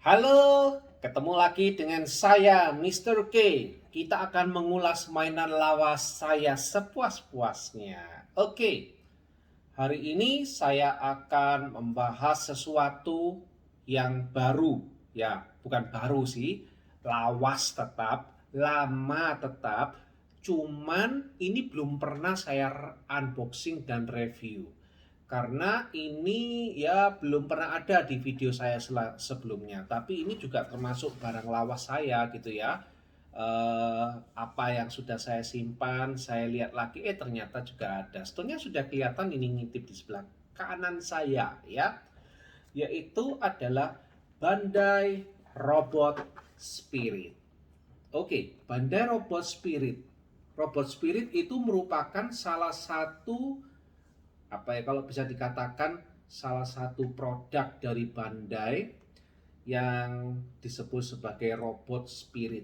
Halo, ketemu lagi dengan saya, Mr. K. Kita akan mengulas mainan lawas saya sepuas-puasnya. Oke, hari ini saya akan membahas sesuatu yang baru. Ya, bukan baru sih, lawas tetap, lama tetap. Cuman ini belum pernah saya unboxing dan review karena ini ya belum pernah ada di video saya sebelumnya, tapi ini juga termasuk barang lawas saya gitu ya. Apa yang sudah saya simpan, saya lihat lagi, ternyata juga ada. Sebetulnya sudah kelihatan ini ngintip di sebelah kanan saya ya, yaitu adalah Bandai Robot Spirit. Oke, Bandai Robot Spirit. Robot Spirit itu merupakan salah satu, apa ya, kalau bisa dikatakan salah satu produk dari Bandai yang disebut sebagai robot spirit.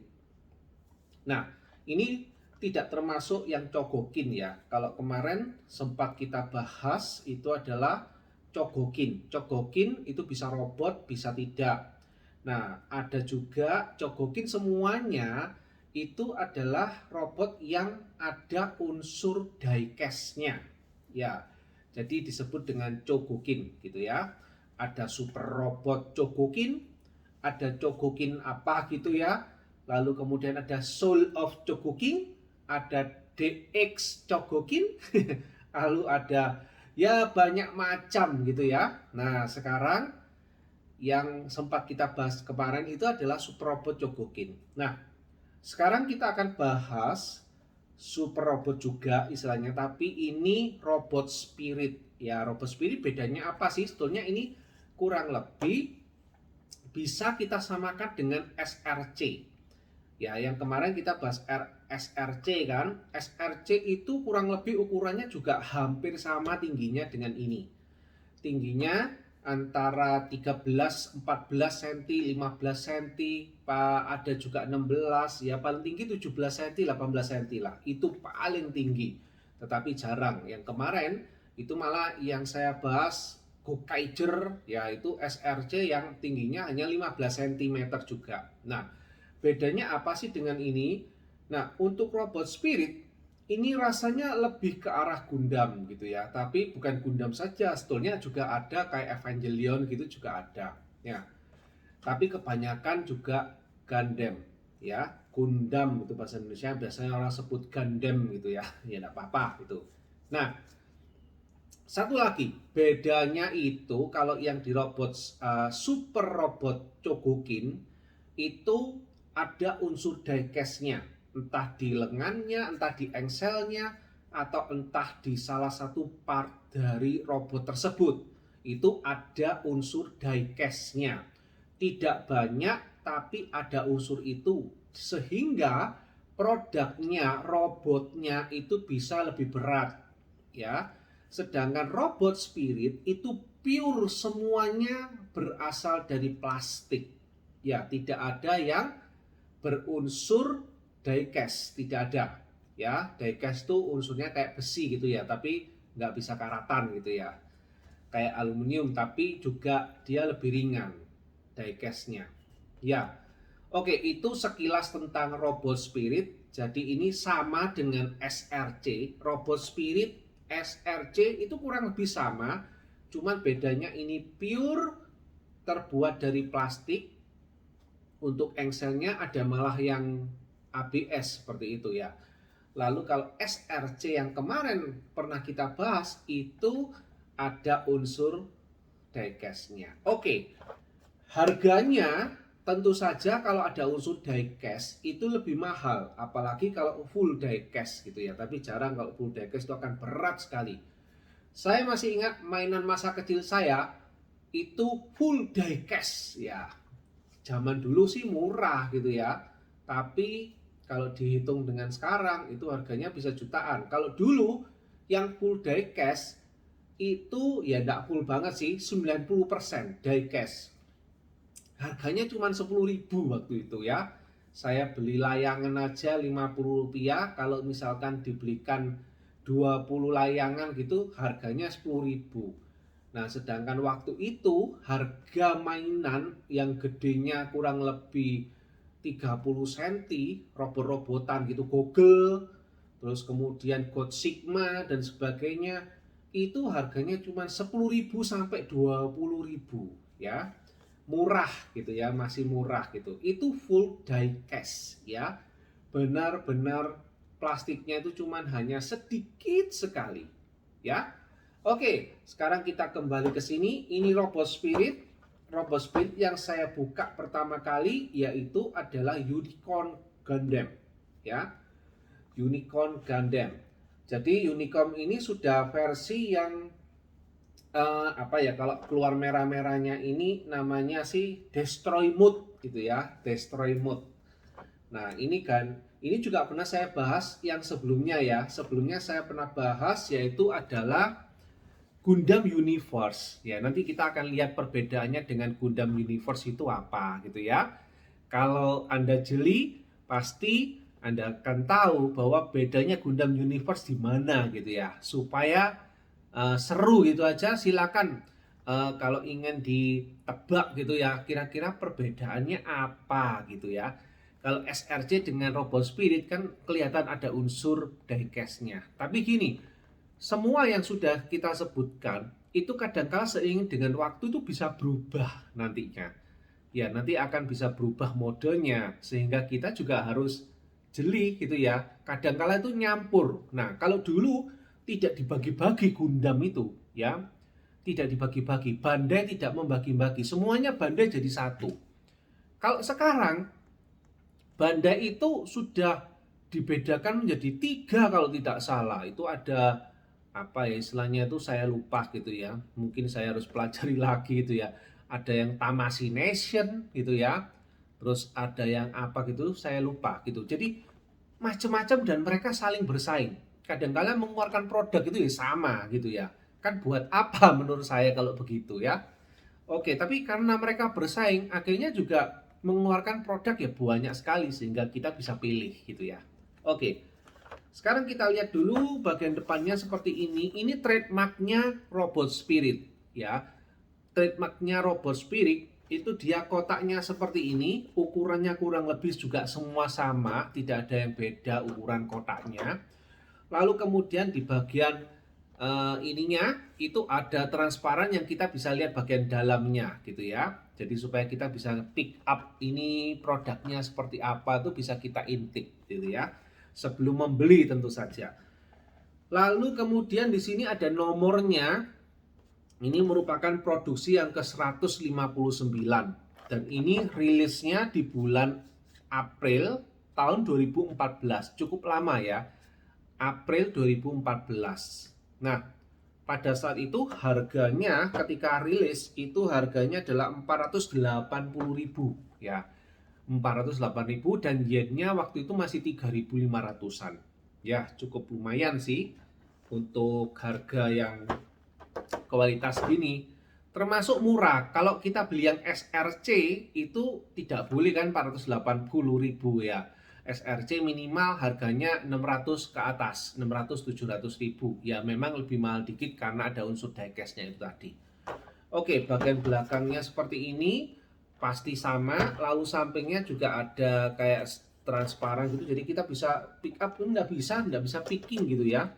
Nah, ini tidak termasuk yang Chogokin ya. Kalau kemarin sempat kita bahas itu adalah Chogokin. Chogokin itu bisa robot, bisa tidak. Nah, ada juga Chogokin, semuanya itu adalah robot yang ada unsur diecast-nya. Ya, jadi disebut dengan Chogokin gitu ya. Ada super robot Chogokin, ada Chogokin apa gitu ya. Lalu kemudian ada Soul of Chogokin, ada DX Chogokin, lalu ada ya banyak macam gitu ya. Nah, sekarang yang sempat kita bahas kemarin itu adalah super robot Chogokin. Nah, sekarang kita akan bahas super robot juga istilahnya, tapi ini robot spirit. Ya, robot spirit bedanya apa sih? Sebetulnya ini kurang lebih bisa kita samakan dengan SRC. Ya, yang kemarin kita bahas SRC kan. SRC itu kurang lebih ukurannya juga hampir sama tingginya dengan ini. Tingginya antara 13, 14 cm, 15 cm, ada juga 16, ya paling tinggi 17 cm, 18 cm lah. Itu paling tinggi. Tetapi jarang. Yang kemarin itu malah yang saya bahas Gokaiger, yaitu SRC yang tingginya hanya 15 cm juga. Nah, bedanya apa sih dengan ini? Nah, untuk robot spirit ini rasanya lebih ke arah Gundam gitu ya, tapi bukan Gundam saja, sebetulnya juga ada kayak Evangelion gitu juga ada ya, tapi kebanyakan juga Gundam ya. Gundam itu bahasa Indonesia, biasanya orang sebut Gundam gitu ya, ya enggak apa-apa gitu. Nah, satu lagi bedanya itu kalau yang di robot super robot Chogokin itu ada unsur diecast-nya, entah di lengannya, entah di engselnya, atau entah di salah satu part dari robot tersebut. Itu ada unsur diecast-nya. Tidak banyak, tapi ada unsur itu. Sehingga produknya, robotnya itu bisa lebih berat. Ya, sedangkan robot spirit itu pure, semuanya berasal dari plastik. Ya, tidak ada yang berunsur diecast, tidak ada. Ya, diecast itu unsurnya kayak besi gitu ya, tapi nggak bisa karatan gitu ya. Kayak aluminium, tapi juga dia lebih ringan diecastnya. Ya, oke, itu sekilas tentang robot spirit. Jadi ini sama dengan SRC. Robot spirit SRC itu kurang lebih sama, cuman bedanya ini pure terbuat dari plastik. Untuk engselnya ada malah yang ABS seperti itu ya. Lalu kalau SRC yang kemarin pernah kita bahas itu ada unsur diecast-nya. Oke, harganya tentu saja kalau ada unsur diecast itu lebih mahal, apalagi kalau full diecast gitu ya. Tapi jarang kalau full diecast, itu akan berat sekali. Saya masih ingat mainan masa kecil saya itu full diecast ya. Zaman dulu sih murah gitu ya, tapi kalau dihitung dengan sekarang itu harganya bisa jutaan. Kalau dulu yang full diecast itu ya enggak full banget sih, 90% diecast. Harganya cuma 10.000 waktu itu ya. Saya beli layangan aja 50 rupiah, kalau misalkan dibelikan 20 layangan gitu harganya 10.000. Nah, sedangkan waktu itu harga mainan yang gedenya kurang lebih 30 cm, robot-robotan gitu, Google, terus kemudian God Sigma dan sebagainya, itu harganya cuma 10.000 sampai 20.000 ya. Murah gitu ya, masih murah gitu. Itu full die cast ya. Benar-benar plastiknya itu cuma hanya sedikit sekali ya. Oke, sekarang kita kembali ke sini. Ini Robot Spirit. Robot Spirit yang saya buka pertama kali yaitu adalah Unicorn Gundam. Ya, Unicorn Gundam. Jadi Unicorn ini sudah versi yang apa ya, kalau keluar merah-merahnya ini namanya sih Destroy Mode gitu ya, Destroy Mode. Nah, ini juga pernah saya bahas yang sebelumnya ya. Sebelumnya saya pernah bahas yaitu adalah Gundam Universe. Ya, nanti kita akan lihat perbedaannya dengan Gundam Universe itu apa gitu ya. Kalau Anda jeli, pasti Anda akan tahu bahwa bedanya Gundam Universe di mana gitu ya. Supaya seru gitu aja, silakan kalau ingin ditebak gitu ya, kira-kira perbedaannya apa gitu ya. Kalau SRC dengan Robot Spirit kan kelihatan ada unsur diecast-nya. Tapi gini, semua yang sudah kita sebutkan itu kadangkala seiring dengan waktu itu bisa berubah nantinya. Ya, nanti akan bisa berubah modenya sehingga kita juga harus jeli gitu ya. Kadangkala itu nyampur. Nah, kalau dulu tidak dibagi-bagi Gundam itu ya, tidak dibagi-bagi. Bandai tidak membagi-bagi, semuanya Bandai jadi satu. Kalau sekarang Bandai itu sudah dibedakan menjadi tiga kalau tidak salah. Itu ada apa ya istilahnya, itu saya lupa gitu ya, mungkin saya harus pelajari lagi gitu ya. Ada yang Tamashii Nation gitu ya, terus ada yang apa gitu saya lupa gitu. Jadi macam-macam dan mereka saling bersaing, kadang-kala mengeluarkan produk itu ya sama gitu ya. Kan buat apa menurut saya kalau begitu ya. Oke, tapi karena mereka bersaing akhirnya juga mengeluarkan produk ya banyak sekali sehingga kita bisa pilih gitu ya. Oke, sekarang kita lihat dulu bagian depannya seperti ini. Ini trademarknya Robot Spirit ya. Trademarknya Robot Spirit itu dia kotaknya seperti ini. Ukurannya kurang lebih juga semua sama, tidak ada yang beda ukuran kotaknya. Lalu kemudian di bagian ininya itu ada transparan yang kita bisa lihat bagian dalamnya gitu ya. Jadi supaya kita bisa pick up ini produknya seperti apa tuh bisa kita intip gitu ya. Sebelum membeli tentu saja. Lalu kemudian di sini ada nomornya. Ini merupakan produksi yang ke-159 dan ini rilisnya di bulan April tahun 2014. Cukup lama ya. April 2014. Nah, pada saat itu harganya ketika rilis itu harganya adalah 480.000 ya. 408.000 dan yennya waktu itu masih 3.500-an. Ya, cukup lumayan sih untuk harga yang kualitas gini. Termasuk murah. Kalau kita beli yang SRC itu tidak boleh kan 480.000 ya. SRC minimal harganya 600 ke atas, 600-700.000. Ya memang lebih mahal dikit karena ada unsur diecast-nya itu tadi. Oke, bagian belakangnya seperti ini pasti sama, lalu sampingnya juga ada kayak transparan gitu, jadi kita bisa pick up pun nggak bisa picking gitu ya.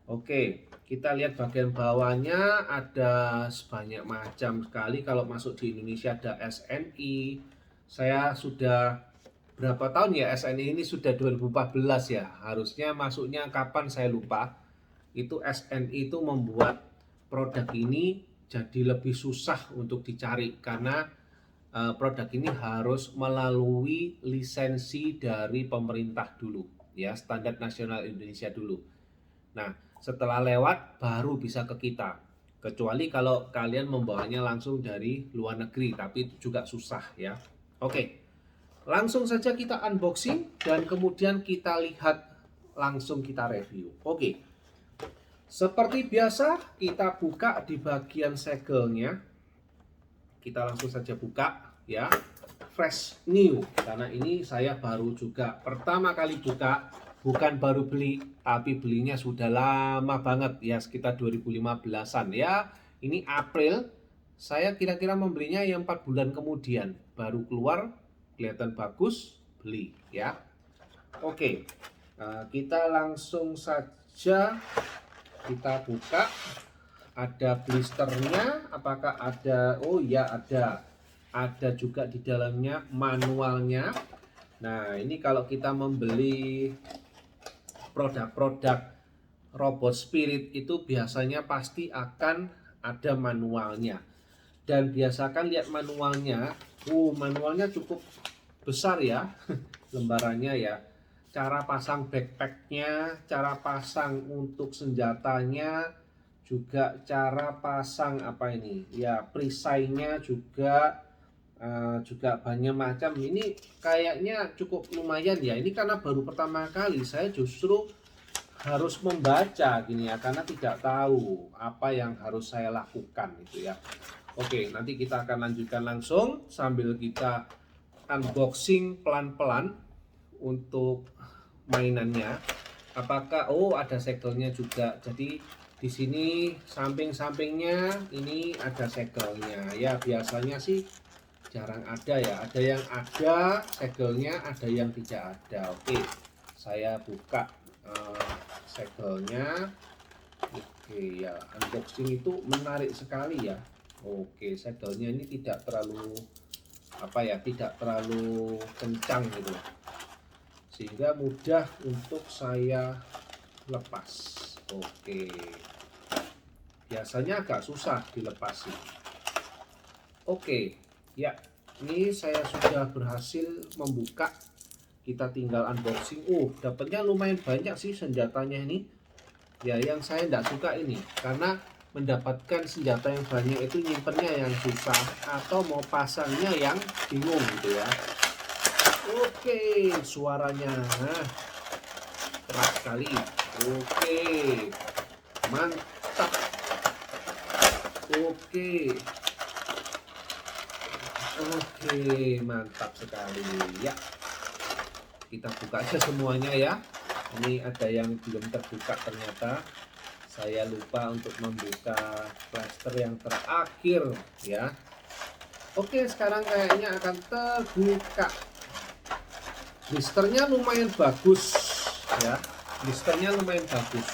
Oke, kita lihat bagian bawahnya ada sebanyak macam sekali. Kalau masuk di Indonesia ada SNI. Saya sudah berapa tahun ya SNI ini, sudah 2014 ya. Harusnya masuknya kapan saya lupa. Itu SNI itu membuat produk ini jadi lebih susah untuk dicari karena produk ini harus melalui lisensi dari pemerintah dulu ya, standar nasional Indonesia dulu. Nah, setelah lewat baru bisa ke kita. Kecuali kalau kalian membawanya langsung dari luar negeri, tapi itu juga susah ya. Oke. Langsung saja kita unboxing dan kemudian kita lihat, langsung kita review. Oke. Seperti biasa kita buka di bagian segelnya. Kita langsung saja buka ya, fresh new karena ini saya baru juga pertama kali buka, bukan baru beli tapi belinya sudah lama banget ya, sekitar 2015-an ya. Ini April, saya kira-kira membelinya yang 4 bulan kemudian. Baru keluar, kelihatan bagus, beli ya. Oke, kita langsung saja kita buka. Ada blisternya, apakah ada? Oh ya, ada juga di dalamnya manualnya. Nah, ini kalau kita membeli produk-produk robot spirit itu biasanya pasti akan ada manualnya. Dan biasakan lihat manualnya. Manualnya cukup besar ya lembarannya ya. Cara pasang backpacknya, cara pasang untuk senjatanya, juga cara pasang apa ini ya, perisainya juga banyak macam. Ini kayaknya cukup lumayan ya. Ini karena baru pertama kali saya justru harus membaca gini ya, karena tidak tahu apa yang harus saya lakukan itu ya. Oke, nanti kita akan lanjutkan langsung sambil kita unboxing pelan-pelan untuk mainannya. Apakah ada segelnya juga. Jadi di sini samping-sampingnya ini ada segelnya. Ya, biasanya sih jarang ada ya. Ada yang ada segelnya, ada yang tidak ada. Oke, saya buka segelnya. Oke ya, unboxing itu menarik sekali ya. Oke, segelnya ini tidak terlalu tidak terlalu kencang gitu, sehingga mudah untuk saya lepas. Oke, biasanya agak susah dilepas sih. Oke ya, ini saya sudah berhasil membuka. Kita tinggal unboxing. Dapatnya lumayan banyak sih senjatanya ini ya. Yang saya tidak suka ini karena mendapatkan senjata yang banyak itu nyimpennya yang susah, atau mau pasangnya yang bingung gitu ya. Oke, suaranya keras sekali. Oke, mantap. Oke, mantap sekali ya. Kita buka aja semuanya ya. Ini ada yang belum terbuka ternyata. Saya lupa untuk membuka plaster yang terakhir ya. Oke, sekarang kayaknya akan terbuka. Blisternya lumayan bagus ya. Blisternya lumayan bagus.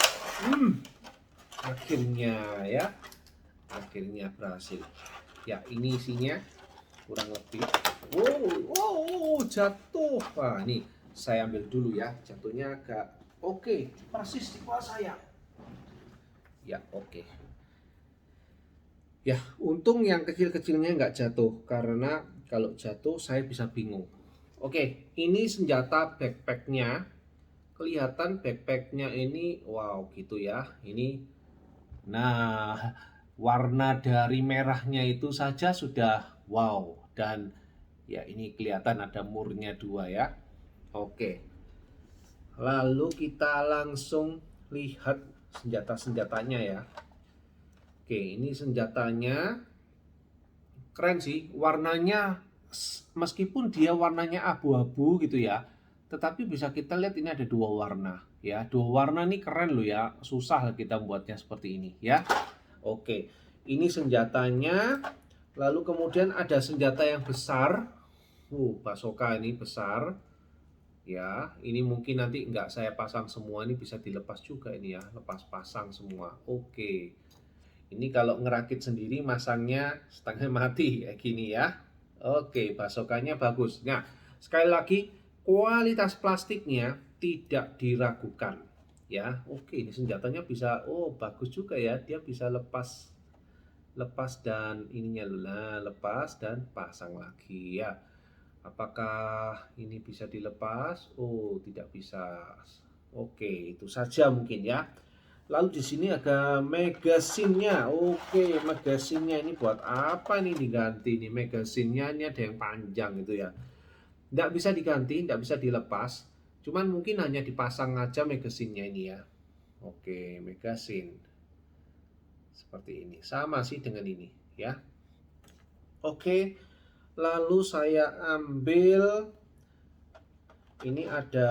Akhirnya ya. Akhirnya berhasil. Ya, ini isinya kurang lebih. Jatuh. Wah, ini saya ambil dulu ya. Jatuhnya agak oke, persis di kepala saya. Ya, oke. Ya, untung yang kecil-kecilnya nggak jatuh, karena kalau jatuh saya bisa bingung. Oke, ini senjata backpacknya. Kelihatan backpacknya ini, wow gitu ya. Ini, nah, warna dari merahnya itu saja sudah wow. Dan ya ini kelihatan ada murnya 2 ya. Oke, lalu kita langsung lihat senjata-senjatanya ya. Oke, ini senjatanya keren sih, warnanya meskipun dia warnanya abu-abu gitu ya, tetapi bisa kita lihat ini ada 2 warna ya. 2 warna ini keren loh ya, susah kita buatnya seperti ini ya. Oke, ini senjatanya. Lalu kemudian ada senjata yang besar. Bazooka ini besar ya. Ini mungkin nanti nggak saya pasang semua, ini bisa dilepas juga ini ya, lepas pasang semua. Oke, ini kalau ngerakit sendiri masangnya setengah mati kayak gini ya. Oke, bazokanya bagus. Nah, sekali lagi kualitas plastiknya tidak diragukan ya. Oke, ini senjatanya bisa bagus juga ya, dia bisa lepas dan ininya lepas dan pasang lagi ya. Apakah ini bisa dilepas? Tidak bisa. Oke, itu saja mungkin ya. Lalu di sini ada magasinnya. Oke, magasinnya ini buat apa nih diganti nih magasinnya? Ini ada yang panjang gitu ya. Tidak bisa diganti, tidak bisa dilepas. Cuman mungkin hanya dipasang aja magasinnya ini ya. Oke, magasin seperti ini. Sama sih dengan ini ya. Oke, lalu saya ambil ini, ada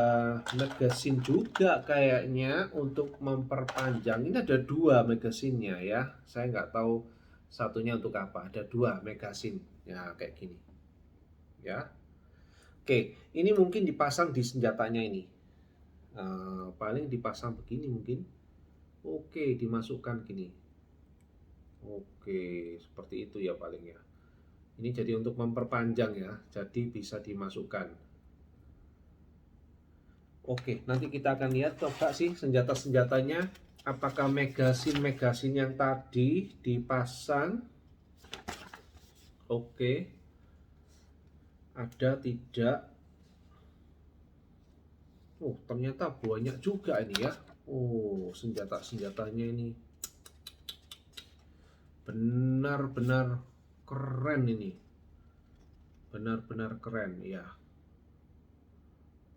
magasin juga kayaknya untuk memperpanjang. Ini ada 2 magasinnya ya. Saya nggak tahu Satunya untuk apa? Ada 2 megasin. Ya, kayak gini. Ya. Oke, ini mungkin dipasang di senjatanya ini. Paling dipasang begini mungkin. Oke, dimasukkan gini. Oke, seperti itu ya paling ya. Ini jadi untuk memperpanjang ya, jadi bisa dimasukkan. Oke, nanti kita akan lihat coba sih senjata-senjatanya. Apakah megasin yang tadi dipasang? Oke, ada tidak? Oh, ternyata banyak juga ini ya. Oh, senjata-senjatanya ini benar-benar keren ini. Benar-benar keren ya.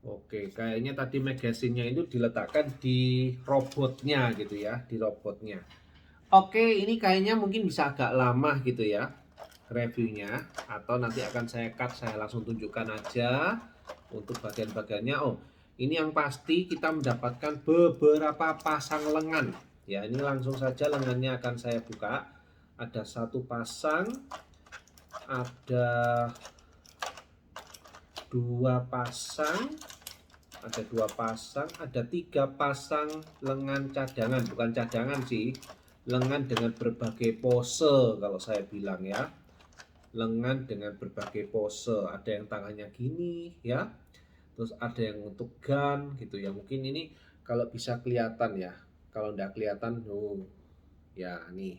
Oke, kayaknya tadi magasinnya itu diletakkan di robotnya gitu ya, di robotnya. Oke, ini kayaknya mungkin bisa agak lama gitu ya reviewnya, atau nanti akan saya cut, saya langsung tunjukkan aja untuk bagian-bagiannya. Oh, ini yang pasti kita mendapatkan beberapa pasang lengan. Ya, ini langsung saja lengannya akan saya buka. Ada 1 pasang, ada 2 pasang, ada 2 pasang, ada 3 pasang lengan cadangan, bukan cadangan sih, lengan dengan berbagai pose kalau saya bilang ya. Lengan dengan berbagai pose, ada yang tangannya gini ya, terus ada yang untuk gun gitu ya. Mungkin ini kalau bisa kelihatan ya, kalau tidak kelihatan, oh ya, nih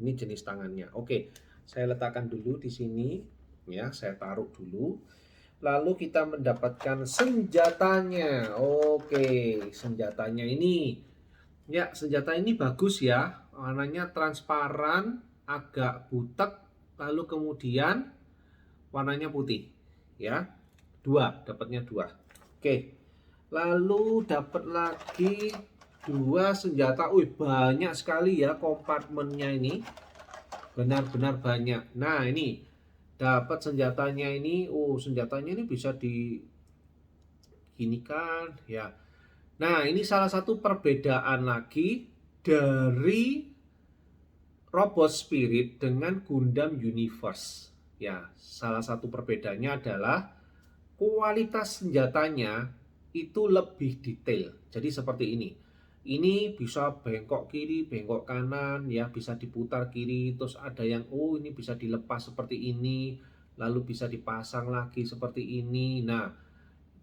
ini jenis tangannya. Oke, saya letakkan dulu di sini ya, saya taruh dulu. Lalu kita mendapatkan senjatanya. Oke, senjatanya ini. Ya, senjata ini bagus ya. Warnanya transparan, agak butek, lalu kemudian warnanya putih. Ya, 2, dapatnya 2. Oke. Lalu dapat lagi 2 senjata. Wih, banyak sekali ya kompartemennya ini. Benar-benar banyak. Nah, ini dapat senjatanya ini. Oh, senjatanya ini bisa di gini kan ya. Nah, ini salah satu perbedaan lagi dari Robot Spirit dengan Gundam Universe. Ya, salah satu perbedaannya adalah kualitas senjatanya itu lebih detail. Jadi seperti ini. Ini bisa bengkok kiri, bengkok kanan, ya bisa diputar kiri, terus ada yang ini bisa dilepas seperti ini, lalu bisa dipasang lagi seperti ini. Nah,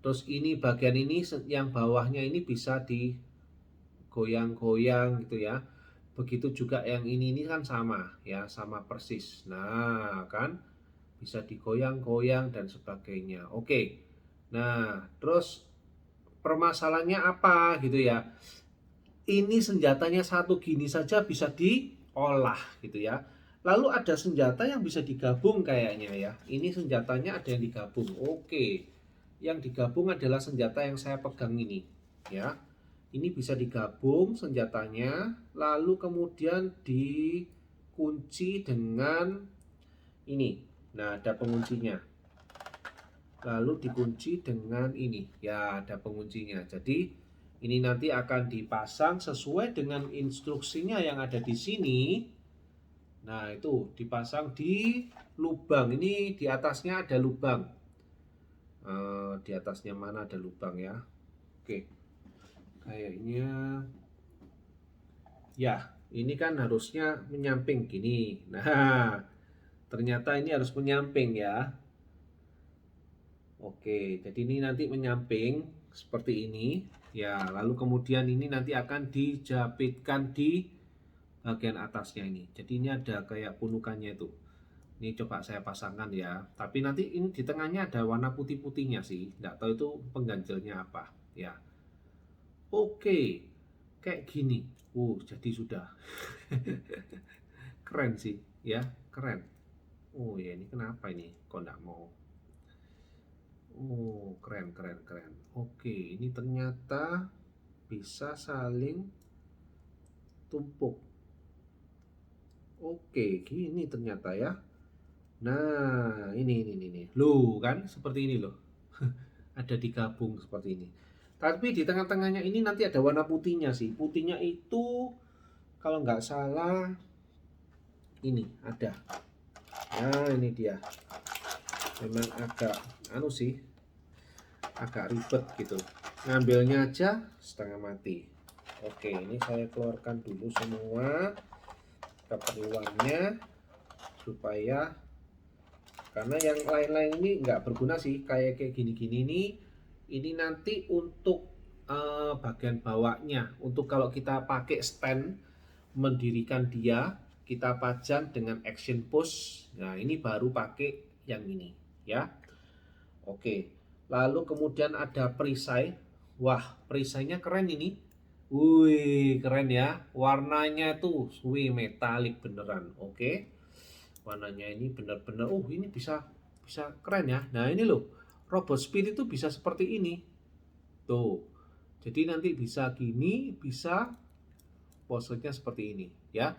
terus ini bagian ini yang bawahnya ini bisa digoyang-goyang gitu ya. Begitu juga yang ini kan sama ya, sama persis. Nah, kan bisa digoyang-goyang dan sebagainya. Oke. Nah, terus permasalahannya apa gitu ya? Ini senjatanya satu gini saja bisa diolah gitu ya. Lalu ada senjata yang bisa digabung kayaknya ya. Ini senjatanya ada yang digabung. Oke. Yang digabung adalah senjata yang saya pegang ini ya. Ini bisa digabung senjatanya, lalu kemudian dikunci dengan ini. Nah, ada penguncinya. Lalu dikunci dengan ini. Ya, ada penguncinya. Jadi, ini nanti akan dipasang sesuai dengan instruksinya yang ada di sini. Nah, itu dipasang di lubang. Ini di atasnya ada lubang. Di atasnya mana ada lubang ya? Oke. Kayaknya ya, ini kan harusnya menyamping gini. Nah, ternyata ini harus menyamping ya. Oke, jadi ini nanti menyamping seperti ini. Ya, lalu kemudian ini nanti akan dijepitkan di bagian atasnya ini. Jadi ini ada kayak punukannya itu. Ini coba saya pasangkan ya. Tapi nanti ini di tengahnya ada warna putih-putihnya sih. Nggak tahu itu pengganjilnya apa. Ya. Oke, kayak gini. Jadi sudah. Keren sih, ya, keren. Oh ya, ini kenapa ini? Kok nggak mau? Keren, keren, keren. Oke, ini ternyata bisa saling tumpuk. Oke, gini ternyata ya. Nah, ini. Loh, kan seperti ini loh. Ada digabung seperti ini. Tapi di tengah-tengahnya ini nanti ada warna putihnya sih. Putihnya itu kalau nggak salah ini ada. Nah, ini dia. Memang agak agak ribet gitu. Ngambilnya aja setengah mati. Oke, ini saya keluarkan dulu semua keperluannya supaya, karena yang lain-lain ini nggak berguna sih, kayak gini-gini ini nanti untuk bagian bawahnya, untuk kalau kita pakai stand mendirikan dia, kita pajang dengan action push. Nah, ini baru pakai yang ini ya. Oke. Lalu kemudian ada perisai. Wah, perisainya keren ini. Wih, keren ya. Warnanya tuh, wih, metalik beneran. Oke. Warnanya ini bener-bener, ini bisa bisa keren ya. Nah, ini loh. Robot Spirit itu bisa seperti ini. Tuh. Jadi nanti bisa gini, bisa posenya seperti ini ya.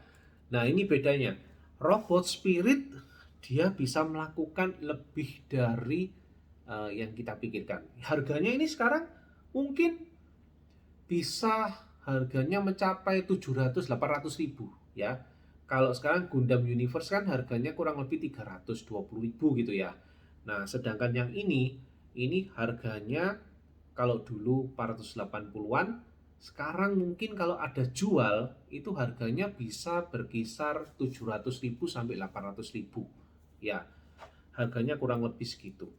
Nah, ini bedanya. Robot Spirit dia bisa melakukan lebih dari yang kita pikirkan. Harganya ini sekarang mungkin bisa harganya mencapai 700-800 ribu ya. Kalau sekarang Gundam Universe kan harganya kurang lebih 320 ribu gitu ya. Nah, sedangkan yang ini harganya kalau dulu 480-an, sekarang mungkin kalau ada jual itu harganya bisa berkisar 700 ribu sampai 800 ribu ya. Harganya kurang lebih segitu.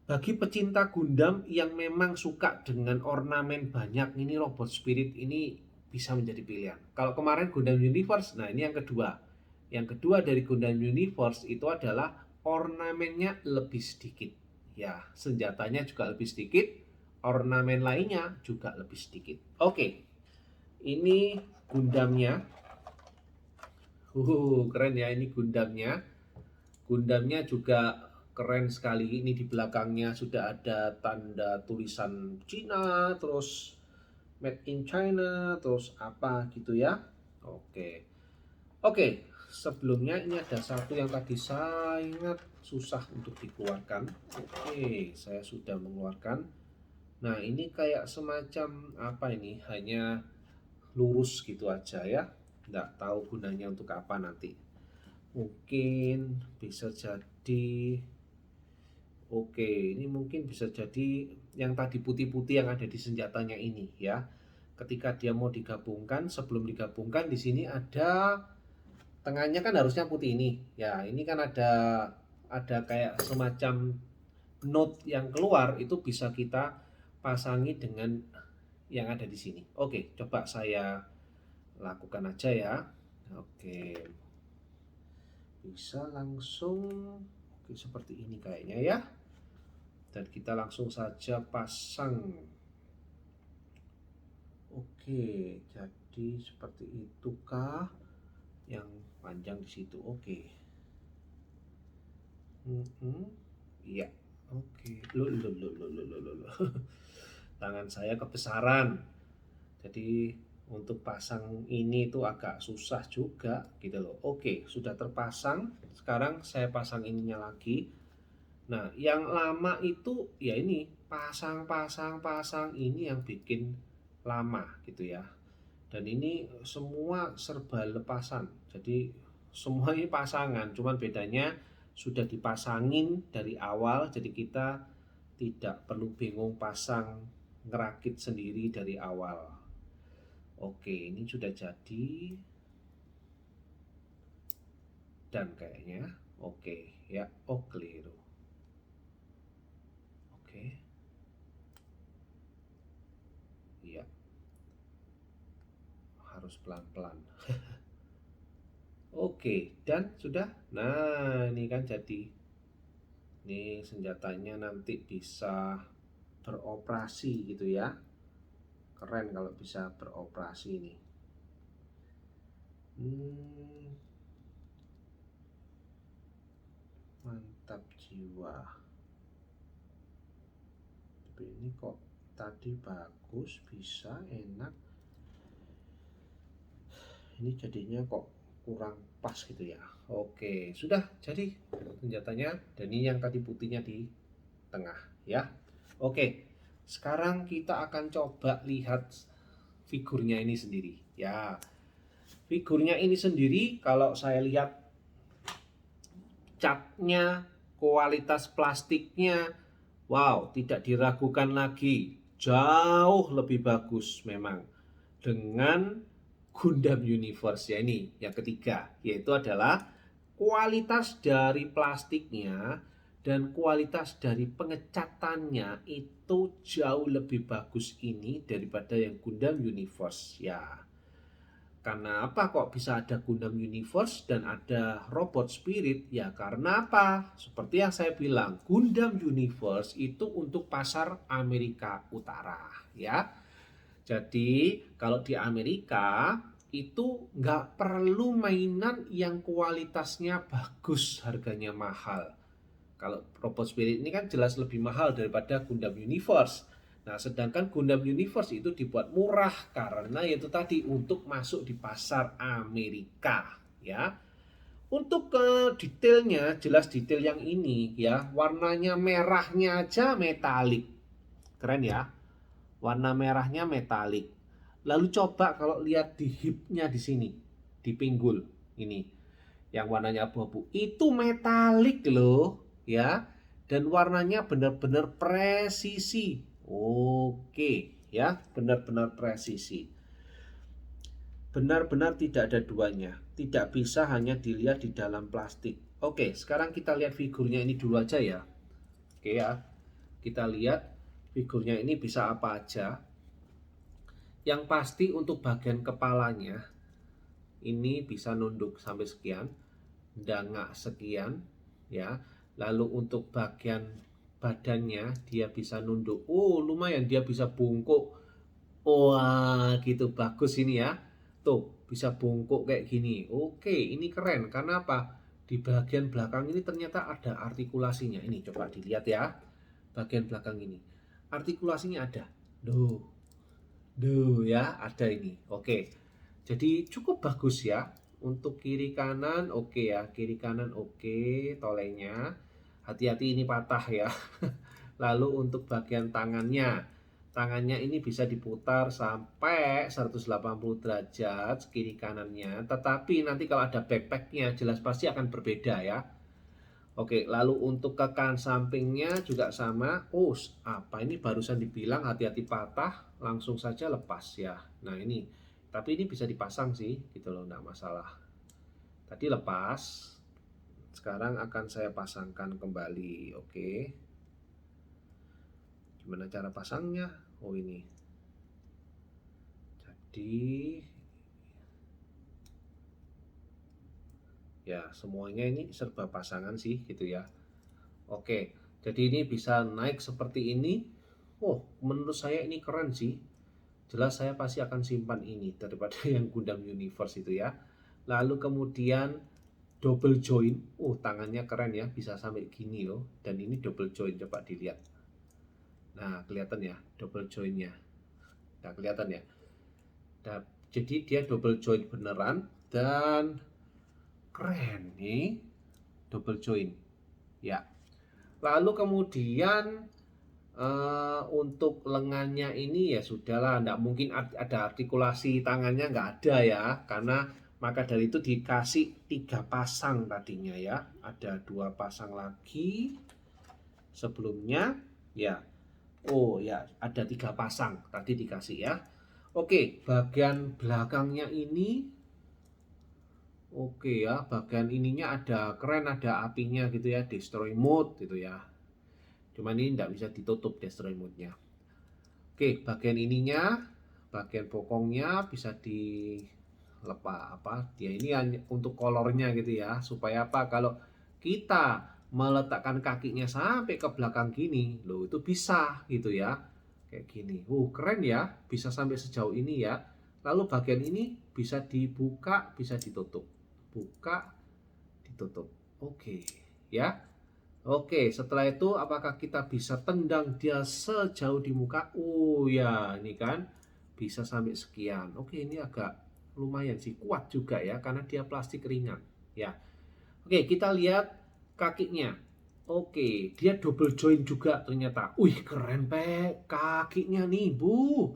Bagi pecinta Gundam yang memang suka dengan ornamen banyak, ini Robot Spirit ini bisa menjadi pilihan. Kalau kemarin Gundam Universe, nah ini yang kedua. Yang kedua dari Gundam Universe itu adalah ornamennya lebih sedikit. Ya, senjatanya juga lebih sedikit, ornamen lainnya juga lebih sedikit. Oke, ini Gundamnya. Keren ya ini Gundamnya. Gundamnya juga keren sekali. Ini di belakangnya sudah ada tanda tulisan Cina, terus Made in China, terus apa gitu ya. Oke. Oke, sebelumnya ini ada satu yang tadi sangat susah untuk dikeluarkan. Oke, saya sudah mengeluarkan. Nah, ini kayak semacam apa ini? Hanya lurus gitu aja ya. Nggak tahu gunanya untuk apa nanti. Mungkin bisa jadi, oke, ini mungkin bisa jadi yang tadi putih-putih yang ada di senjatanya ini ya. Ketika dia mau digabungkan, sebelum digabungkan di sini ada tengahnya kan harusnya putih ini. Ya, ini kan ada kayak semacam note yang keluar, itu bisa kita pasangi dengan yang ada di sini. Oke, coba saya lakukan aja ya. Oke, bisa langsung, oke, seperti ini kayaknya ya. Dan kita langsung saja pasang. Oke, jadi seperti itukah yang panjang di situ? Oke. Iya. Oke. Loh. Tangan saya kebesaran. Jadi untuk pasang ini tuh agak susah juga gitu loh. Oke, sudah terpasang. Sekarang saya pasang ininya lagi. Nah, yang lama itu ya ini pasang ini yang bikin lama gitu ya. Dan ini semua serba lepasan. Jadi semua ini pasangan, cuman bedanya sudah dipasangin dari awal, jadi kita tidak perlu bingung pasang ngerakit sendiri dari awal. Oke, ini sudah jadi dan kayaknya oke ya. Oh, keliru. Oke. Iya, harus pelan-pelan. Oke, dan sudah. Nah, ini kan jadi. Ini senjatanya nanti bisa beroperasi gitu ya. Keren kalau bisa beroperasi ini. Mantap jiwa. Tapi ini kok tadi bagus, bisa enak. Ini jadinya kok kurang pas gitu ya. Oke, sudah jadi senjatanya. Dan ini yang tadi putihnya di tengah ya. Oke, sekarang kita akan coba lihat figurnya ini sendiri ya. Figurnya ini sendiri kalau saya lihat catnya, kualitas plastiknya, wow, tidak diragukan lagi. Jauh lebih bagus memang dengan Gundam Universe ya, ini yang ketiga, yaitu adalah kualitas dari plastiknya dan kualitas dari pengecatannya itu jauh lebih bagus ini daripada yang Gundam Universe ya. Karena apa kok bisa ada Gundam Universe dan ada Robot Spirit? Ya karena apa? Seperti yang saya bilang, Gundam Universe itu untuk pasar Amerika Utara ya. Jadi kalau di Amerika itu nggak perlu mainan yang kualitasnya bagus, harganya mahal. Kalau Robot Spirit ini kan jelas lebih mahal daripada Gundam Universe. Nah, sedangkan Gundam Universe itu dibuat murah karena itu tadi untuk masuk di pasar Amerika, ya. Untuk ke detailnya, jelas detail yang ini ya, warnanya merahnya aja metalik. Keren ya. Warna merahnya metalik. Lalu coba kalau lihat di hipnya di sini, di pinggul ini, yang warnanya abu-abu, itu metalik loh, ya. Dan warnanya benar-benar presisi. Oke, ya, benar-benar presisi. Benar-benar tidak ada duanya. Tidak bisa hanya dilihat di dalam plastik. Oke, sekarang kita lihat figurnya ini dulu aja ya. Oke ya. Kita lihat figurnya ini bisa apa aja. Yang pasti untuk bagian kepalanya ini bisa nunduk sampai sekian, dangak sekian ya. Lalu untuk bagian badannya dia bisa nunduk. Oh, lumayan dia bisa bungkuk. Wah, gitu bagus ini ya. Tuh, bisa bungkuk kayak gini. Oke, ini keren. Karena apa? Di bagian belakang ini ternyata ada artikulasinya. Ini coba dilihat ya. Bagian belakang ini. Artikulasinya ada. Duh ya, ada ini. Oke. Jadi cukup bagus ya. Untuk kiri kanan oke ya. Kiri kanan oke, tolengnya. Hati-hati ini patah ya. Lalu untuk bagian tangannya. Tangannya ini bisa diputar sampai 180 derajat kiri kanannya. Tetapi nanti kalau ada backpacknya jelas pasti akan berbeda ya. Oke, lalu untuk ke kanan sampingnya juga sama. Oh, apa ini barusan dibilang hati-hati patah, langsung saja lepas ya. Nah ini, tapi ini bisa dipasang sih, gitu loh, nggak masalah. Tadi lepas, sekarang akan saya pasangkan kembali. Oke, gimana cara pasangnya? Oh ini. Jadi, ya semuanya ini serba pasangan sih, gitu ya. Oke, jadi ini bisa naik seperti ini. Oh, menurut saya ini keren sih. Jelas saya pasti akan simpan ini daripada yang Gundam Universe itu ya. Lalu kemudian double join. Oh, tangannya keren ya, bisa sampai gini loh. Dan ini double join, coba dilihat. Nah, kelihatan ya double joinnya. Nah, kelihatan ya. Nah, jadi dia double join beneran dan keren nih. Double join. Ya. Lalu kemudian untuk lengannya ini ya sudahlah, nggak mungkin ada artikulasi tangannya, nggak ada ya, karena maka dari itu dikasih 3 pasang tadinya ya, ada 2 pasang lagi sebelumnya ya. Oh ya, ada 3 pasang tadi dikasih ya. Oke, bagian belakangnya ini oke ya, bagian ininya ada keren, ada apinya gitu ya, destroy mode gitu ya. Cuman ini tidak bisa ditutup destroy mode-nya. Oke, bagian ininya, bagian bokongnya bisa dilepas apa? Dia ini hanya untuk kolornya gitu ya, supaya apa? Kalau kita meletakkan kakinya sampai ke belakang gini, loh itu bisa gitu ya. Kayak gini. Keren ya, bisa sampai sejauh ini ya. Lalu bagian ini bisa dibuka, bisa ditutup. Buka, ditutup. Oke, ya. Oke, setelah itu apakah kita bisa tendang dia sejauh di muka? Oh ya, ini kan bisa sampai sekian. Oke, ini agak lumayan sih, kuat juga ya karena dia plastik ringan ya. Oke, kita lihat kakinya. Oke, dia double joint juga ternyata. Wih, keren pe kakinya nih, Bu.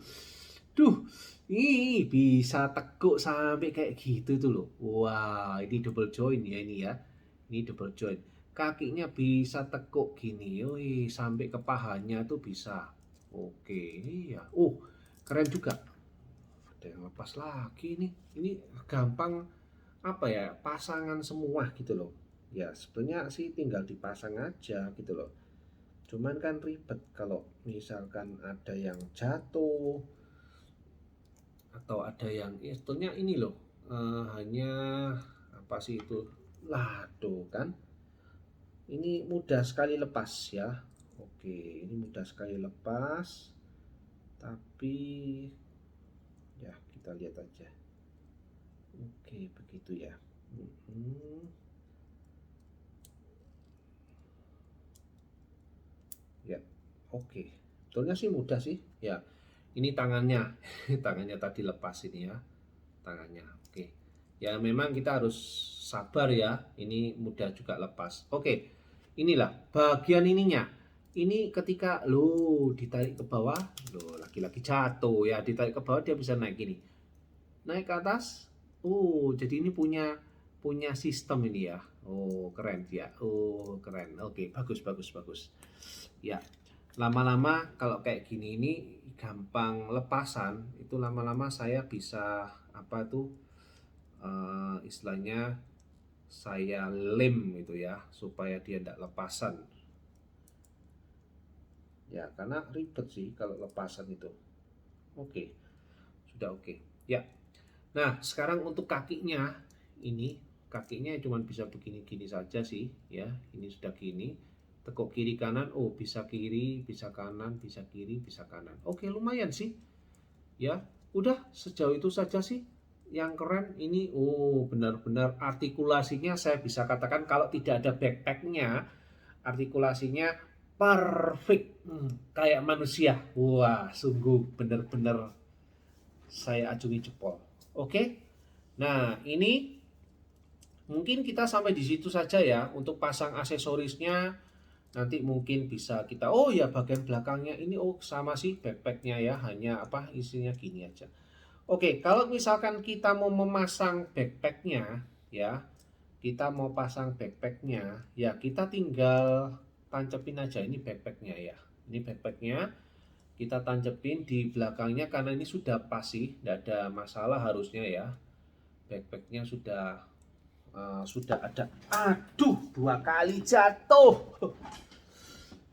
Duh, Ih, bisa teguk sampai kayak gitu tuh loh. Wah, ini double joint ya ini ya. Ini double joint. Kakinya bisa tekuk gini. Wih, sampai ke pahanya tuh bisa. Oke, ini ya. Keren juga. Ada yang lepas lagi nih. Ini gampang apa ya? Pasangan semua gitu loh. Ya, sebenarnya sih tinggal dipasang aja gitu loh. Cuman kan ribet kalau misalkan ada yang jatuh atau ada yang ya sebetulnya ini loh hanya apa sih itu lah tuh kan ini mudah sekali lepas ya. Oke, ini mudah sekali lepas, tapi ya kita lihat aja. Oke, begitu ya. Mhm. Ya, oke, sebetulnya sih mudah sih ya. Ini tangannya tangannya tadi lepas ini ya, tangannya. Oke. Ya memang kita harus sabar ya. Ini mudah juga lepas. Oke. Inilah bagian ininya. Ini ketika lo ditarik ke bawah, lo lagi-lagi jatuh ya, ditarik ke bawah dia bisa naik gini. Naik ke atas. Jadi ini punya punya sistem ini ya. Keren ya. Keren. Oke, bagus bagus bagus. Ya, lama-lama kalau kayak gini ini gampang lepasan, itu lama-lama saya bisa apa tuh istilahnya saya lem itu ya supaya dia tidak lepasan ya karena ribet sih kalau lepasan itu. Oke, sudah oke ya. Nah sekarang untuk kakinya, ini kakinya cuma bisa begini-gini saja sih ya, ini sudah gini, tekuk kiri kanan, bisa kiri bisa kanan bisa kiri bisa kanan. Oke, lumayan sih ya. Udah sejauh itu saja sih. Yang keren ini benar-benar artikulasinya saya bisa katakan kalau tidak ada backpacknya artikulasinya perfect, kayak manusia. Wah, sungguh benar-benar saya acungi jempol. Oke, nah ini mungkin kita sampai di situ saja ya untuk pasang aksesorisnya. Nanti mungkin bisa kita ya bagian belakangnya ini sama sih backpacknya ya, hanya apa isinya gini aja. Oke, kalau misalkan kita mau memasang backpacknya ya, kita mau pasang backpacknya ya kita tinggal tancepin aja ini backpacknya ya. Ini backpacknya kita tancepin di belakangnya karena ini sudah pas sih, tidak ada masalah harusnya ya. Backpacknya sudah ada. Aduh, dua kali jatuh.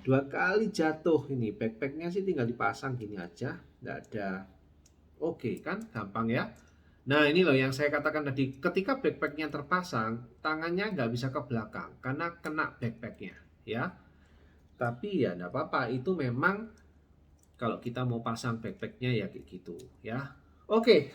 Dua kali jatuh ini backpacknya sih tinggal dipasang gini aja, tidak ada. Oke kan, gampang ya. Nah ini loh yang saya katakan tadi, ketika backpacknya terpasang, tangannya nggak bisa ke belakang karena kena backpacknya ya. Tapi ya nggak apa-apa, itu memang kalau kita mau pasang backpacknya ya kayak gitu ya. Oke,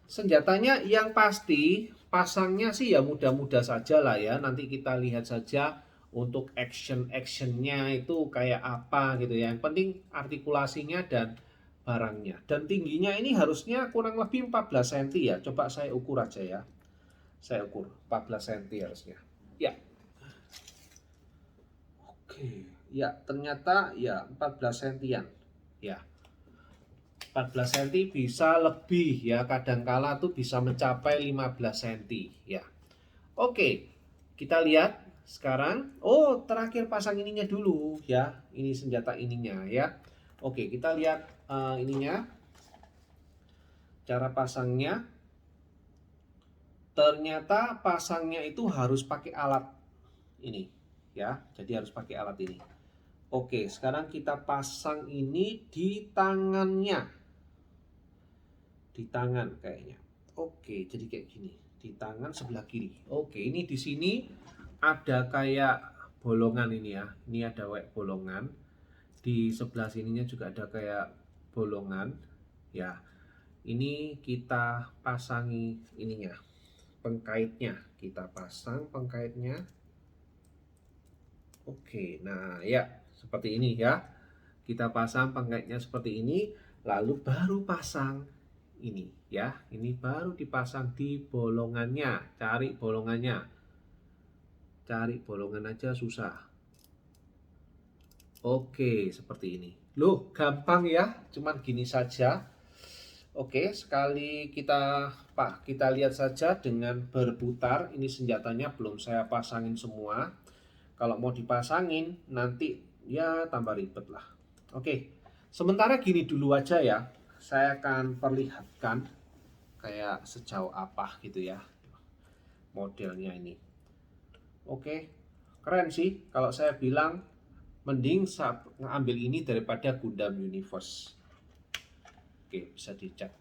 senjatanya yang pasti pasangnya sih ya mudah-mudah saja lah ya. Nanti kita lihat saja untuk actionnya itu kayak apa gitu ya. Yang penting artikulasinya dan barangnya. Dan tingginya ini harusnya kurang lebih 14 cm ya. Coba saya ukur aja ya. Saya ukur 14 cm harusnya. Ya. Oke. Ya, ternyata ya 14 cm-an. Ya. 14 cm bisa lebih ya. Kadangkala tuh bisa mencapai 15 cm ya. Oke. Kita lihat sekarang. Terakhir pasang ininya dulu ya. Ini senjata ininya ya. Oke, kita lihat ininya. Cara pasangnya. Ternyata pasangnya itu harus pakai alat ini ya. Jadi harus pakai alat ini. Oke, sekarang kita pasang ini di tangannya. Di tangan kayaknya. Oke, jadi kayak gini. Di tangan sebelah kiri. Oke, ini di sini ada kayak bolongan ini ya. Ini ada bolongan. Di sebelah sininya juga ada kayak bolongan. Ya, ini kita pasangi ininya. Pengkaitnya. Kita pasang pengkaitnya. Oke, nah ya seperti ini ya. Kita pasang pengaitnya seperti ini, lalu baru pasang ini ya. Ini baru dipasang di bolongannya. Cari bolongannya. Cari bolongan aja susah. Oke, seperti ini. Loh, gampang ya. Cuman gini saja. Oke, sekali kita lihat saja dengan berputar. Ini senjatanya belum saya pasangin semua. Kalau mau dipasangin nanti ya tambah ribet lah. Oke, sementara gini dulu aja ya. Saya akan perlihatkan kayak sejauh apa gitu ya modelnya ini. Oke, keren sih kalau saya bilang mending saat ngambil ini daripada Gundam Universe. Oke, bisa dicek.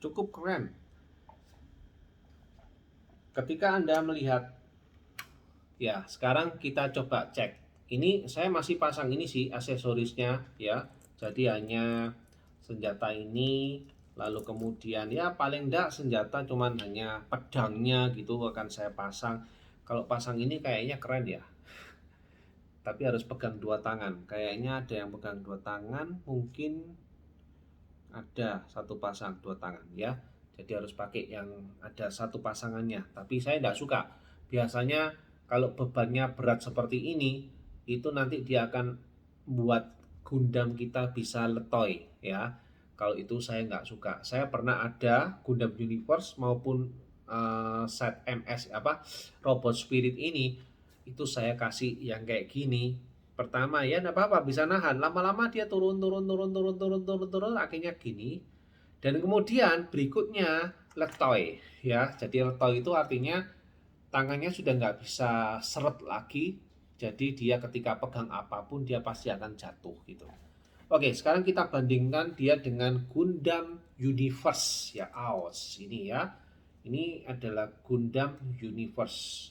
Cukup keren. Ketika Anda melihat, ya sekarang kita coba cek. Ini saya masih pasang ini sih aksesorisnya ya. Jadi hanya senjata ini, lalu kemudian ya paling enggak senjata cuman hanya pedangnya gitu akan saya pasang. Kalau pasang ini kayaknya keren ya. Tapi harus pegang dua tangan. Kayaknya ada yang pegang dua tangan, mungkin ada satu pasang dua tangan ya. Jadi harus pakai yang ada satu pasangannya. Tapi saya tidak suka. Biasanya kalau bebannya berat seperti ini, itu nanti dia akan buat Gundam kita bisa letoy ya. Kalau itu saya nggak suka. Saya pernah ada Gundam Universe maupun set MS apa Robot Spirit ini, itu saya kasih yang kayak gini. Pertama ya enggak apa-apa bisa nahan, lama-lama dia turun turun turun turun turun turun turun akhirnya gini. Dan kemudian berikutnya letoy ya. Jadi letoy itu artinya tangannya sudah nggak bisa seret lagi. Jadi dia ketika pegang apapun dia pasti akan jatuh gitu. Oke, sekarang kita bandingkan dia dengan Gundam Universe ya, AOS ini ya. Ini adalah Gundam Universe.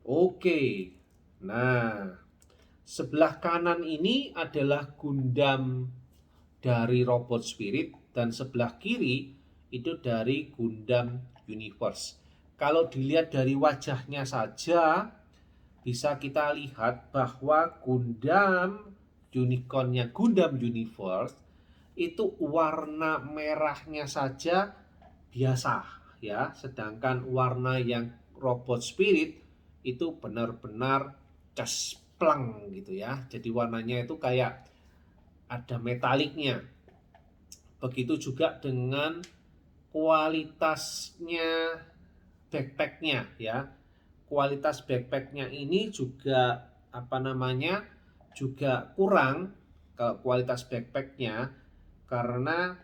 Oke. Nah, sebelah kanan ini adalah Gundam dari Robot Spirit dan sebelah kiri itu dari Gundam Universe. Kalau dilihat dari wajahnya saja bisa kita lihat bahwa Gundam Unicornnya Gundam Universe itu warna merahnya saja biasa ya, sedangkan warna yang Robot Spirit itu benar-benar cespleng gitu ya. Jadi warnanya itu kayak ada metaliknya. Begitu juga dengan kualitasnya backpacknya ya. Kualitas backpacknya ini juga apa namanya juga kurang kalau kualitas backpacknya, karena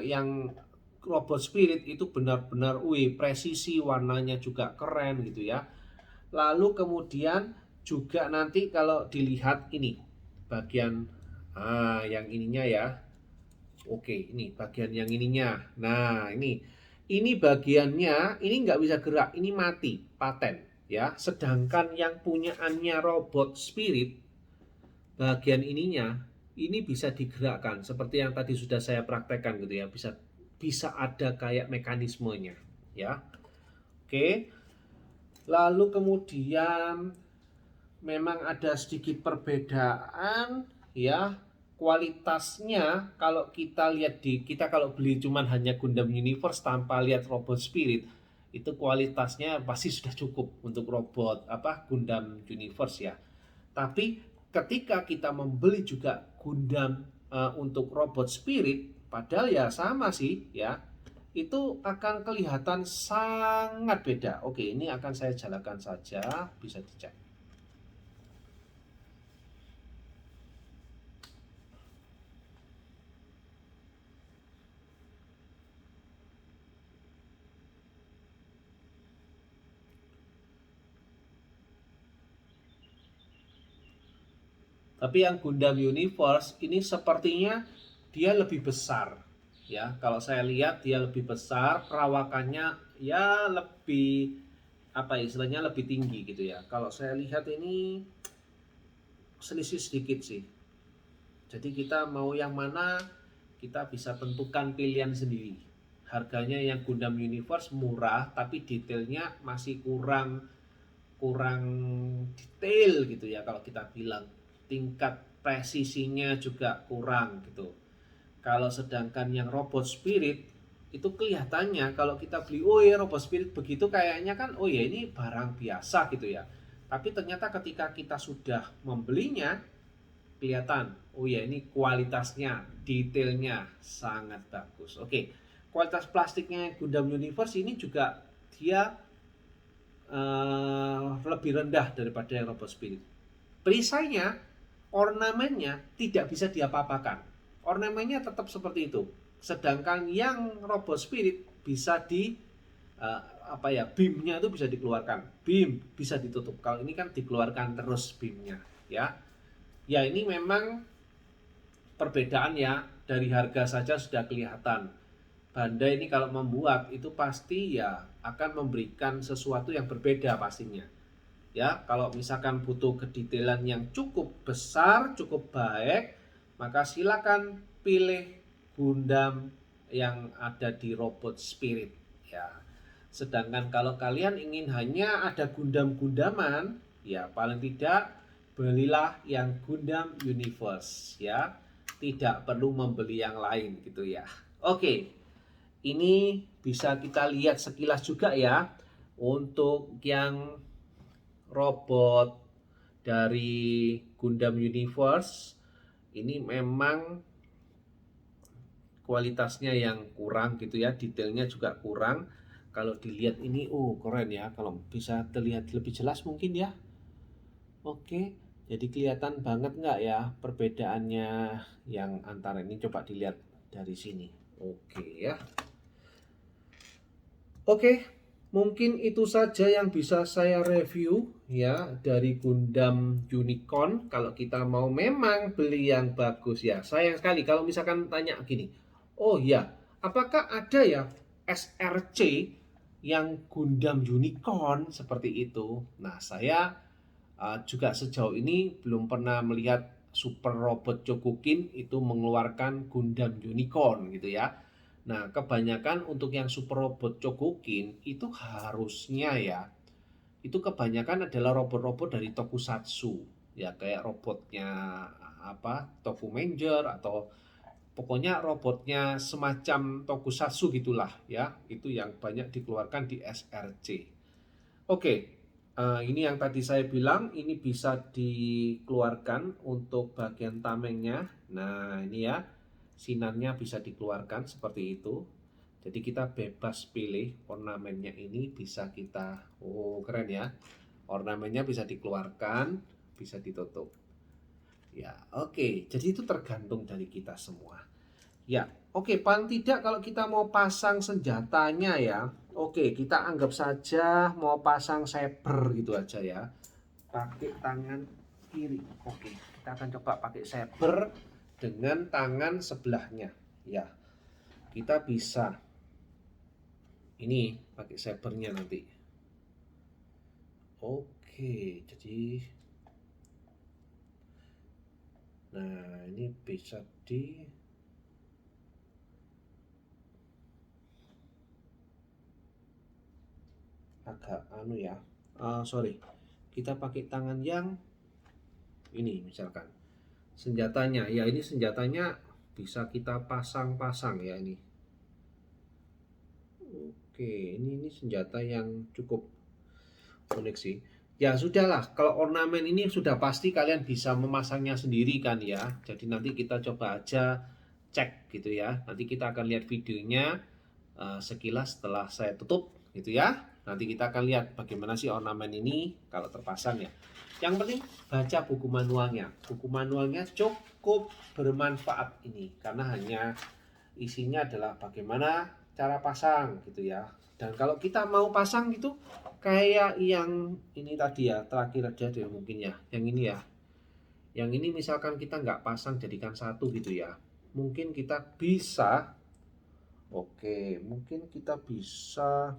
yang Robot Spirit itu benar-benar presisi, warnanya juga keren gitu ya. Lalu kemudian juga nanti kalau dilihat ini bagian yang ininya ya. Oke, ini bagian yang ininya. Nah, ini bagiannya ini nggak bisa gerak, ini mati, paten ya. Sedangkan yang punyaannya Robot Spirit bagian ininya ini bisa digerakkan seperti yang tadi sudah saya praktekkan gitu ya. Bisa bisa ada kayak mekanismenya ya. Oke. Lalu kemudian memang ada sedikit perbedaan ya kualitasnya. Kalau kita lihat kita kalau beli cuman hanya Gundam Universe tanpa lihat Robot Spirit, itu kualitasnya pasti sudah cukup untuk robot apa Gundam Universe ya. Tapi ketika kita membeli juga Gundam untuk Robot Spirit, padahal ya sama sih ya, itu akan kelihatan sangat beda. Oke, ini akan saya jalankan saja, bisa dicek. Tapi yang Gundam Universe ini sepertinya dia lebih besar. Ya, kalau saya lihat dia lebih besar, perawakannya ya lebih apa istilahnya lebih tinggi gitu ya. Kalau saya lihat ini selisih sedikit sih. Jadi kita mau yang mana, kita bisa tentukan pilihan sendiri. Harganya yang Gundam Universe murah, tapi detailnya masih kurang detail gitu ya kalau kita bilang. Tingkat presisinya juga kurang gitu. Kalau sedangkan yang Robot Spirit itu kelihatannya kalau kita beli, oh ya Robot Spirit begitu kayaknya kan, oh ya ini barang biasa gitu ya. Tapi ternyata ketika kita sudah membelinya, kelihatan, oh ya ini kualitasnya, detailnya sangat bagus. Oke, kualitas plastiknya Gundam Universe ini juga dia lebih rendah daripada yang Robot Spirit. Perisainya, ornamennya tidak bisa diapa-apakan. Ornamennya tetap seperti itu. Sedangkan yang Robot Spirit bisa di beamnya itu bisa dikeluarkan. Beam bisa ditutup. Kalau ini kan dikeluarkan terus beamnya, ya. Ya ini memang perbedaan ya, dari harga saja sudah kelihatan. Bandai ini kalau membuat itu pasti ya akan memberikan sesuatu yang berbeda pastinya. Ya, kalau misalkan butuh kedetailan yang cukup besar, cukup baik, maka silakan pilih Gundam yang ada di Robot Spirit ya. Sedangkan kalau kalian ingin hanya ada Gundam-Gundaman, ya paling tidak belilah yang Gundam Universe ya. Tidak perlu membeli yang lain gitu ya. Oke. Ini bisa kita lihat sekilas juga ya. Untuk yang robot dari Gundam Universe ini memang kualitasnya yang kurang gitu ya, detailnya juga kurang. Kalau dilihat ini, oh keren ya, kalau bisa terlihat lebih jelas mungkin ya. Oke, jadi kelihatan banget nggak ya perbedaannya yang antara ini, coba dilihat dari sini. Oke ya. Oke, mungkin itu saja yang bisa saya review ya dari Gundam Unicorn. Kalau kita mau memang beli yang bagus ya. Sayang sekali kalau misalkan tanya gini. Oh ya, apakah ada ya SRC yang Gundam Unicorn seperti itu? Nah, saya juga sejauh ini belum pernah melihat Super Robot Chogokin itu mengeluarkan Gundam Unicorn gitu ya. Nah, kebanyakan untuk yang Super Robot Chogokin itu harusnya ya, itu kebanyakan adalah robot-robot dari tokusatsu. Ya, kayak robotnya Toku Manger atau pokoknya robotnya semacam tokusatsu gitulah ya. Itu yang banyak dikeluarkan di SRC. Oke, ini yang tadi saya bilang, ini bisa dikeluarkan untuk bagian tamengnya. Nah, ini ya, sinarnya bisa dikeluarkan seperti itu. Jadi kita bebas pilih ornamennya, ini bisa kita, oh keren ya. Ornamennya bisa dikeluarkan, bisa ditutup. Ya, oke. Jadi itu tergantung dari kita semua. Ya, oke, paling tidak kalau kita mau pasang senjatanya ya, oke, kita anggap saja mau pasang saber gitu aja ya. Pakai tangan kiri. Oke, kita akan coba pakai saber dengan tangan sebelahnya. Ya, kita bisa ini pakai sabernya nanti. Oke, jadi nah ini bisa di agak anu ya. Sorry, kita pakai tangan yang ini misalkan senjatanya ya, ini senjatanya bisa kita pasang-pasang ya ini. Oke, ini senjata yang cukup unik sih. Ya sudahlah, kalau ornamen ini sudah pasti kalian bisa memasangnya sendiri kan ya. Jadi nanti kita coba aja cek gitu ya. Nanti kita akan lihat videonya sekilas setelah saya tutup gitu ya. Nanti kita akan lihat bagaimana sih ornamen ini kalau terpasang ya. Yang penting baca buku manualnya. Buku manualnya cukup bermanfaat ini karena hanya isinya adalah bagaimana cara pasang gitu ya. Dan kalau kita mau pasang gitu kayak yang ini tadi ya, terakhir aja deh mungkin ya. Yang ini ya. Yang ini misalkan kita nggak pasang jadikan satu gitu ya. Mungkin kita bisa, oke, mungkin kita bisa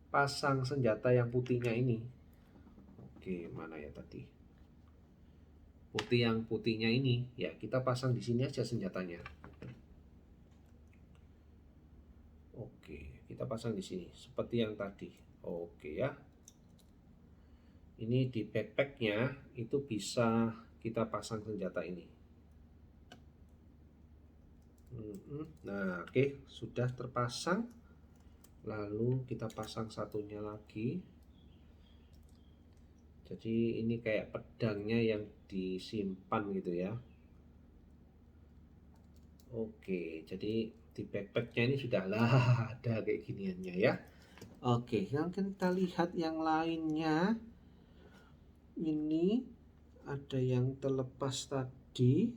pasang senjata yang putihnya ini. Oke, mana ya tadi? putih yang putihnya ini ya kita pasang di sini aja senjatanya. Oke, kita pasang di sini seperti yang tadi. Oke ya. Ini di backpacknya itu bisa kita pasang senjata ini. Nah, oke, sudah terpasang. Lalu kita pasang satunya lagi. Jadi ini kayak pedangnya yang disimpan gitu ya. Oke, jadi di backpacknya ini sudah lah ada kayak giniannya ya. Oke, yang kita lihat yang lainnya. Ini ada yang terlepas tadi.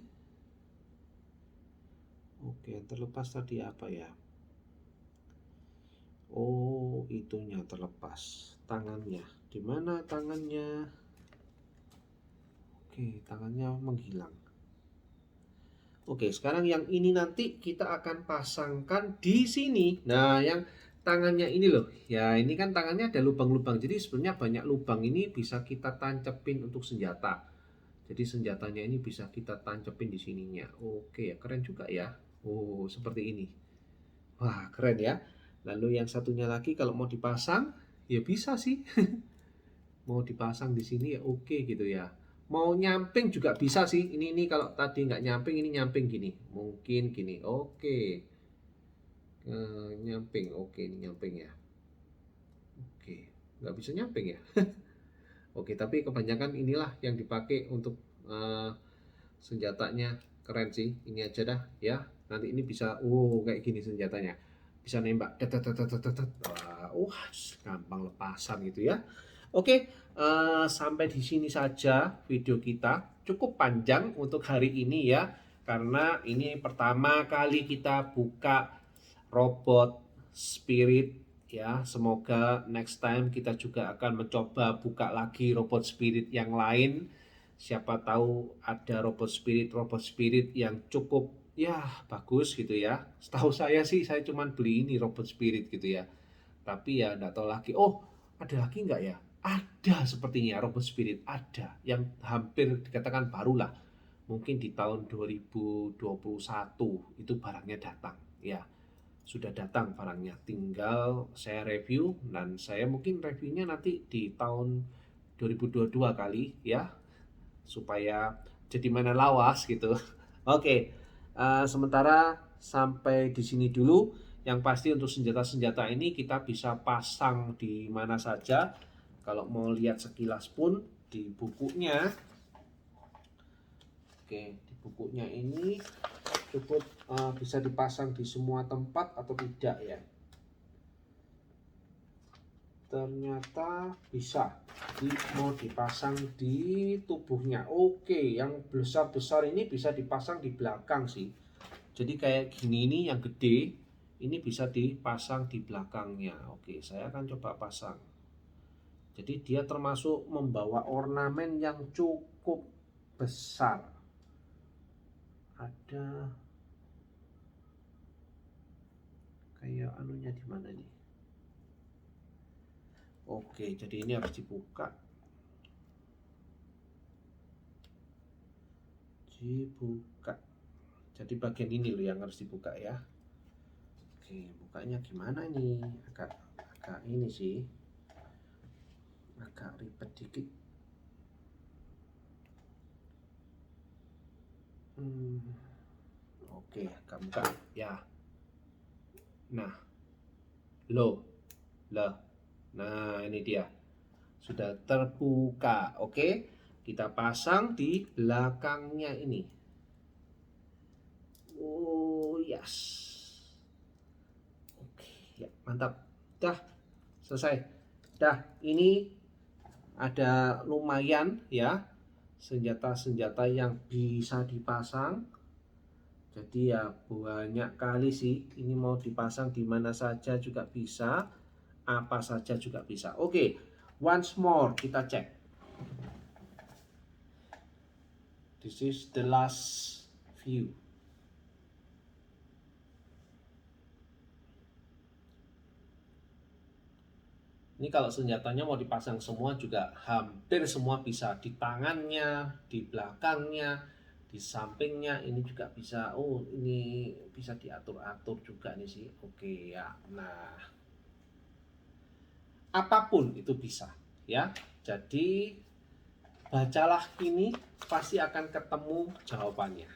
Oke, yang terlepas tadi apa ya? Oh, itunya terlepas. Tangannya. Di mana tangannya? Oke, tangannya menghilang. Oke, sekarang yang ini nanti kita akan pasangkan di sini. Nah, yang tangannya ini loh. Ya, ini kan tangannya ada lubang-lubang. Jadi sebenarnya banyak lubang ini bisa kita tancepin untuk senjata. Jadi senjatanya ini bisa kita tancepin di sininya. Oke ya, keren juga ya. Oh, seperti ini. Wah, keren ya. Lalu yang satunya lagi kalau mau dipasang, ya bisa sih. Mau dipasang di sini ya oke gitu ya. Mau nyamping juga bisa sih. Ini kalau tadi nggak nyamping, ini nyamping gini. Mungkin gini. Oke. Nyamping. Oke, ini nyamping ya. Oke. Nggak bisa nyamping ya. Oke, tapi kebanyakan inilah yang dipakai untuk senjatanya. Keren sih. Ini aja dah ya. Nanti ini bisa kayak gini senjatanya. Bisa nembak. Wah, gampang lepasan gitu ya. Oke, sampai di sini saja video kita. Cukup panjang untuk hari ini ya. Karena ini pertama kali kita buka robot spirit ya. Semoga next time kita juga akan mencoba buka lagi robot spirit yang lain. Siapa tahu ada robot spirit yang cukup ya bagus gitu ya. Setahu saya sih saya cuman beli ini robot spirit gitu ya. Tapi ya enggak tahu lagi. Oh, ada lagi nggak ya? Ada sepertinya robot spirit ada yang hampir dikatakan baru lah. Mungkin di tahun 2021 itu barangnya datang ya. Sudah datang barangnya, tinggal saya review dan saya mungkin reviewnya nanti di tahun 2022 kali ya supaya jadi mainan lawas gitu. Oke, sementara sampai di sini dulu. Yang pasti untuk senjata-senjata ini kita bisa pasang di mana saja. Kalau mau lihat sekilas pun di bukunya. Oke, di bukunya ini cukup bisa dipasang di semua tempat atau tidak ya. Ternyata bisa. Jadi mau dipasang di tubuhnya. Oke, yang besar-besar ini bisa dipasang di belakang sih. Jadi kayak gini ini yang gede, ini bisa dipasang di belakangnya. Oke, saya akan coba pasang. Jadi dia termasuk membawa ornamen yang cukup besar. Ada kayak anunya di mana nih? Oke, jadi ini harus dibuka. Dibuka. Jadi bagian ini loh yang harus dibuka ya. Oke, bukanya gimana nih? Agak ini sih. Agak ribet dikit. Oke, agak buka ya. Nah, loh. Nah, ini dia. Sudah terbuka. Oke. Kita pasang di belakangnya ini. Oh, yes. Oke, ya, mantap. Dah, selesai. Dah, ini ada lumayan ya senjata-senjata yang bisa dipasang. Jadi ya banyak kali sih. Ini mau dipasang di mana saja juga bisa. Apa saja juga bisa. Oke, once more kita cek. This is the last view. Ini kalau senjatanya mau dipasang semua juga hampir semua bisa. Di tangannya, di belakangnya, di sampingnya, ini juga bisa. Oh, ini bisa diatur-atur juga nih sih. Oke ya. Nah, apapun itu bisa ya. Jadi bacalah ini, pasti akan ketemu jawabannya.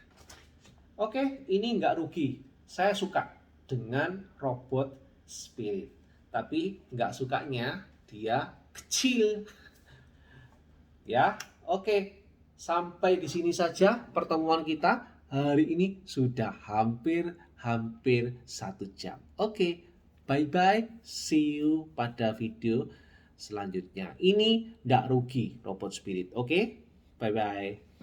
Oke, ini nggak rugi. Saya suka dengan robot spirit. Tapi nggak sukanya dia kecil. Ya, oke. Sampai di sini saja pertemuan kita hari ini, sudah hampir 1 jam. Oke, bye-bye. See you pada video selanjutnya. Ini nggak rugi robot spirit. Oke, bye-bye.